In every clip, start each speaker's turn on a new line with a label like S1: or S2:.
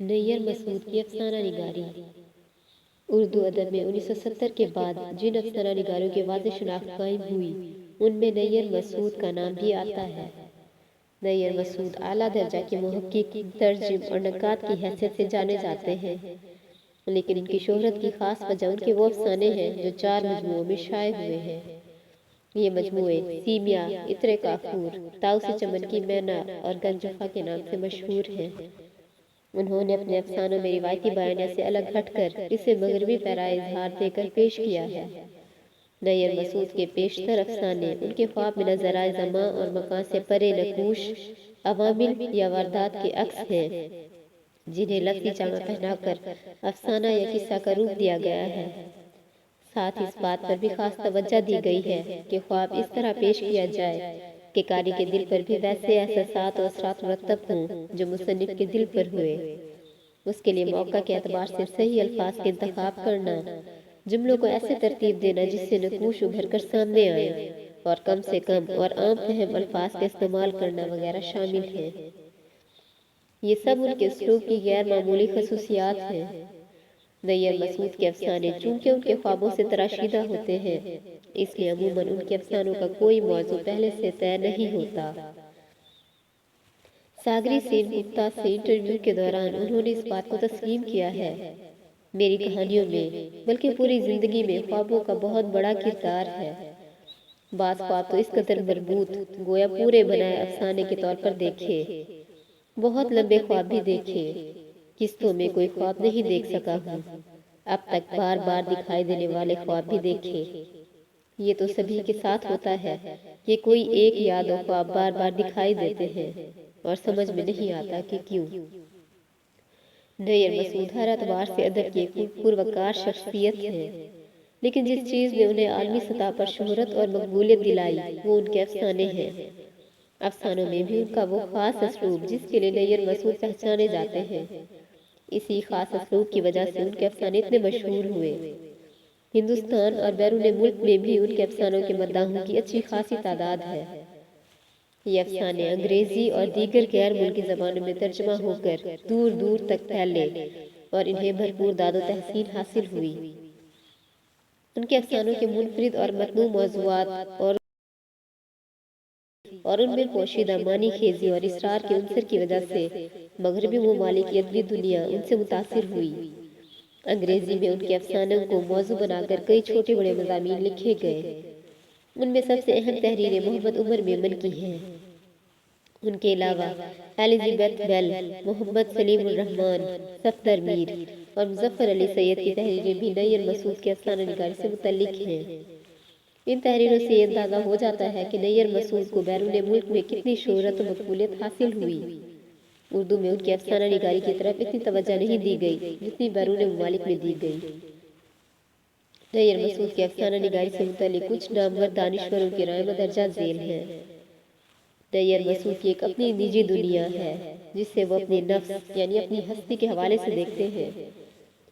S1: نیر مسعود کی افسانہ نگاری۔ اردو ادب میں 1970 کے بعد جن افسانہ نگاروں کی واضح شناخت قائم ہوئی ان میں نیر مسعود کا نام بھی آتا ہے۔ نیر مسعود اعلیٰ درجہ کے محقق، مترجم اور نقاد کی حیثیت سے جانے جاتے ہیں، لیکن ان کی شہرت کی خاص وجہ ان کے وہ افسانے ہیں جو 4 مجموعوں میں شائع ہوئے ہیں۔ یہ مجموعے سیمیا، عطر کافور، طاؤس چمن کی مینا اور گنجفہ کے نام سے مشہور ہیں۔ انہوں نے اپنے افسانوں میں روایتی بیانیہ سے الگ ہٹ کر اسے مغربی پیرائے اظہار دے کر پیش کیا ہے۔ نیر مسعود کے پیشتر افسانے ان کے خواب میں نظرائے زمان اور مکان سے پرے نقوش عوامل یا واردات کے عکس ہیں، جنہیں لفظی جامہ پہنا کر افسانہ یا قصہ کا روپ دیا گیا ہے۔ ساتھ ہی اس بات پر بھی خاص توجہ دی گئی ہے کہ خواب اس طرح پیش کیا جائے کہ قاری کے دل پر بھی ویسے احساسات اور اثرات مرتب ہوں جو مصنف کے دل پر ہوئے۔ اس کے لیے موقع کے اعتبار سے صحیح الفاظ کے انتخاب کرنا، جملوں کو ایسے ترتیب دینا جس سے نقوش ابھر کر سامنے آئے، اور کم سے کم اور عام فہم الفاظ کا استعمال کرنا وغیرہ شامل ہیں۔ یہ سب ان کے اسلوب کی غیر معمولی خصوصیات ہیں۔ نیر مسعود کے افسانے چونکہ ان کے خوابوں سے تراشیدہ ہوتے ہیں، اس لیے عموماً ان کے افسانوں کا کوئی موضوع پہلے سے طے نہیں ہوتا۔ ساگری سین گپتا سے انٹرویو کے دوران انہوں نے اس بات کو تسلیم کیا ہے، میری کہانیوں میں بلکہ پوری زندگی میں خوابوں کا بہت بڑا کردار ہے۔ بعض خواب تو اس قدر مربوط گویا پورے بنائے افسانے کے طور پر دیکھے، بہت لمبے خواب بھی دیکھے، قسطوں میں کوئی خواب نہیں دیکھ سکا ہوں، اب تک بار بار دکھائی دینے والے خواب بھی دیکھے۔ یہ تو سبھی کے ساتھ ہوتا ہے کہ کوئی ایک یاد و خواب بار بار دکھائی دیتے ہیں اور سمجھ میں نہیں آتا کہ کیوں۔ نیر مسعود ہر اعتبار سے ادب کی ایک پروکار شخصیت ہے، لیکن جس چیز نے انہیں عالمی سطح پر شہرت اور مقبولیت دلائی وہ ان کے افسانے ہیں۔ افسانوں میں بھی ان کا وہ خاص اسلوب جس کے لیے نیر مسعود پہچانے جاتے ہیں، اسی خاص اسلوب کی وجہ سے ان کے افسانے اتنے مشہور ہوئے۔ ہندوستان اور بیرون ملک میں بھی ان کے افسانوں کے مداحوں کی اچھی خاصی تعداد ہے۔ یہ افسانے انگریزی اور دیگر غیر ملکی زبانوں میں ترجمہ ہو کر دور دور تک پھیلے اور انہیں بھرپور داد و تحسین حاصل ہوئی۔ ان کے افسانوں کے منفرد اور متنوع موضوعات اور ان میں پوشیدہ معنی خیزی اور اسرار کے عنصر کی وجہ سے مغربی ممالک کی ادبی دنیا ان سے متاثر ہوئی۔ انگریزی میں ان کے افسانوں کو موضوع بنا کر کئی چھوٹے بڑے مضامین لکھے گئے۔ ان میں سب سے اہم تحریریں محمد عمر میمن کی ہیں۔ ان کے علاوہ الزبتھ بیل، محمد سلیم الرحمن، صفدر میر اور مظفر علی سید کی تحریریں بھی نیر مسعود کے افسانہ نگاری سے متعلق ہیں۔ ان تحریروں سے یہ اندازہ ہو جاتا ہے کہ نیر مسعود کو بیرون ملک میں کتنی شہرت و مقبولیت حاصل ہوئی۔ اردو میں ان کی افسانہ نگاری کی طرف اتنی توجہ نہیں دی گئی جتنی بیرون ممالک میں دی گئی۔ نیر مسعود کی افسانہ نگاری سے متعلق کچھ نامور دانشوروں کی رائے مندرجہ ذیل ہیں۔ نیر مسعود کی ایک اپنی نجی دنیا ہے جس سے وہ اپنے نفس یعنی اپنی ہستی کے حوالے سے دیکھتے ہیں۔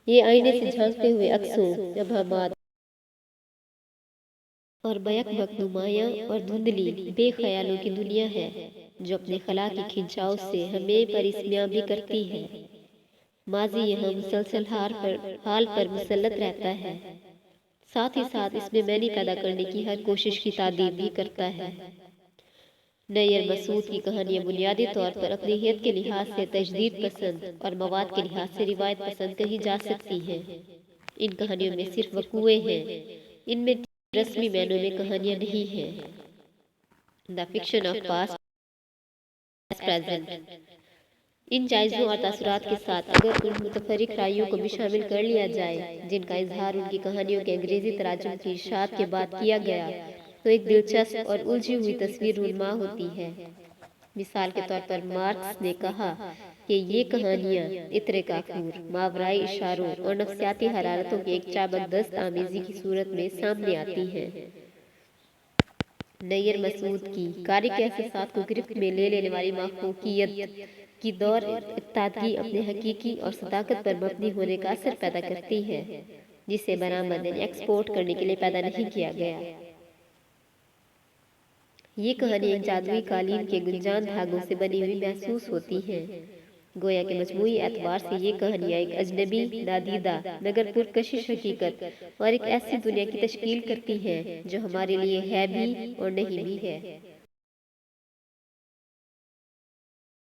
S1: یہ آئینے سے جھانکتے ہوئے عکسوں، ابہامات اور بیک وقت نمایاں اور دھندلی بے خیالوں کی دنیا ہے جو اپنے خلا کی کھنچاؤ سے ہمیں پراسمیاں بھی کرتی ہے۔ ماضی یہاں مسلسل حال پر مسلط رہتا ہے، ساتھ ہی ساتھ اس میں معنی پیدا کرنے کی ہر کوشش کی تعدیب بھی کرتا ہے۔ نیر مسعود کی کہانیاں بنیادی طور پر اپنی حیت کے لحاظ سے تجدید پسند اور مواد کے لحاظ سے روایت پسند کہی جا سکتی ہیں۔ ان کہانیوں میں صرف وقوعے ہیں، ان میں رسمی معنوں میں کہانیاں نہیں ہیں۔ دی فکشن آف پاسٹ پریزنٹ۔ ان جائزوں اور تاثرات کے ساتھ اگر ان متفرق رائیوں کو بھی شامل کر لیا جائے جن کا اظہار ان کی کہانیوں کے انگریزی تراجم کی اشاعت کے بعد کیا گیا تو ایک دلچسپ اور الجھی ہوئی تصویر رونما ہوتی ہے۔ مثال کے طور پر مارکس نے کہا کہ یہ کہانیاں عطر کافور، ماورائے اشاروں اور نفسیاتی حرارتوں کی ایک چابک دست آمیزی کی صورت میں سامنے آتی ہیں۔ نیر مسعود کی قاری کے احساسات کو گرفت میں لے لینے والی محقوقیت کی دور افتادگی اپنے حقیقی اور صداقت پر مبنی ہونے کا اثر پیدا کرتی ہے جسے برآمد یعنی ایکسپورٹ کرنے کے لیے پیدا نہیں کیا گیا۔ یہ کہانی ایک جادوئی قالین کے گنجان دھاگوں سے بنی ہوئی محسوس ہوتی ہیں۔ گویا کہ مجموعی اعتبار سے یہ کہانیاں ایک اجنبی، نادیدہ مگر پرکشش حقیقت اور ایک ایسی دنیا کی تشکیل کرتی ہیں جو ہمارے لیے ہے بھی اور نہیں بھی ہے۔